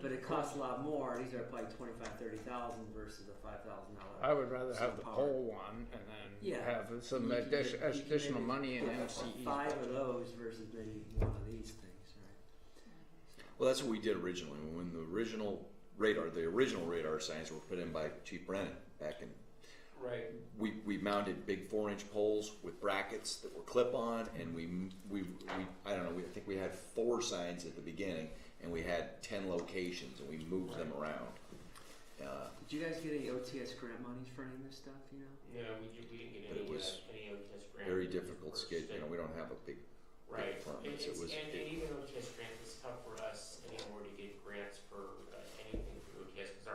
but it costs a lot more, these are probably 25,000-30,000 versus a $5,000. I would rather have the Power. pole one and then Yeah. have some You can get- you can additional maybe money in get MCE. 5 of those versus maybe one of these things, right? Well, that's what we did originally. When the original radar signs were put in by Chief Brennan back in. Right. We mounted big 4-inch poles with brackets that were clip-on, and we I don't know. I think we had 4 signs at the beginning, and we had 10 locations, and we moved them around. Did you guys get any OTS grant monies for any of this stuff, you know? No, we didn't get But it was any OTS grant. Very difficult for schedule. You know, we don't have a big Right. departments. It was And even OTS grants, it's tough for us anymore to get grants for anything for OTS, because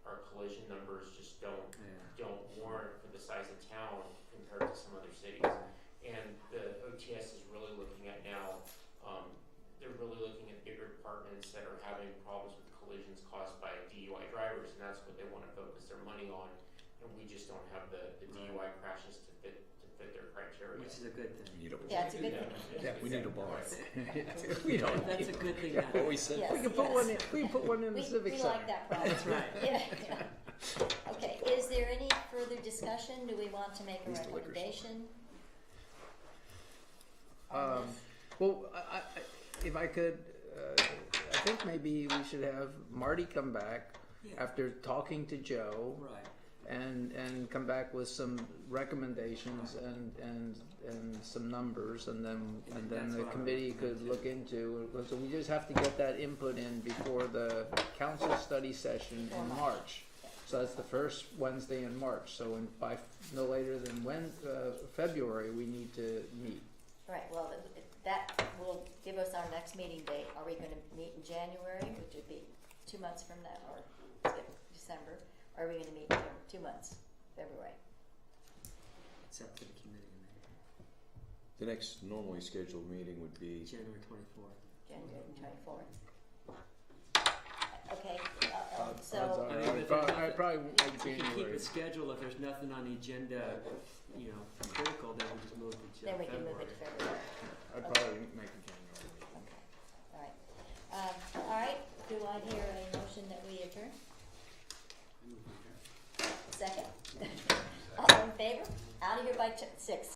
our collision numbers just don't warrant for the size of town compared to some other cities. And the OTS is really looking at now, they're really looking at bigger departments that are having problems with collisions caused by DUI drivers, and that's what they want to focus their money on. And we just don't have the DUI crashes to fit their criteria. Which is a good thing. Yeah, it's a good thing. Yeah, we need a bar. We don't. That's a good thing. Yeah, now. we said Yes. We can put one in. We can put one in the civic We center. like that problem. That's right. Yeah. Okay, is there any further discussion? Do we want to make a Who's the liquor store? recommendation? on this? Well, if I could, I think maybe we should have Marty come back Yeah. after talking to Joe Right. and come back with some recommendations and some numbers, and then That's the what I committee recommend could too. look into. So we just have to get that input in before the council study session Before in March. March. So that's the first Wednesday in March. So by no later than February, we need to meet. Right, well, that will give us our next meeting date. Are we gonna meet in January, which would be 2 months from now, or December? Or are we gonna meet in 2 months, February? It's up to the committee, maybe. The next normally scheduled meeting would be January 24th. January 24th. Okay, so, Odds are, I mean, if I'd there's probably won't make We can keep January. the schedule, if there's nothing on the agenda, you know, critical, then we just move it to then we can move it to February. I'd probably make a January meeting. Okay, all right, do I hear a motion that we adjourn? Second? All in favor? Out of here by 6.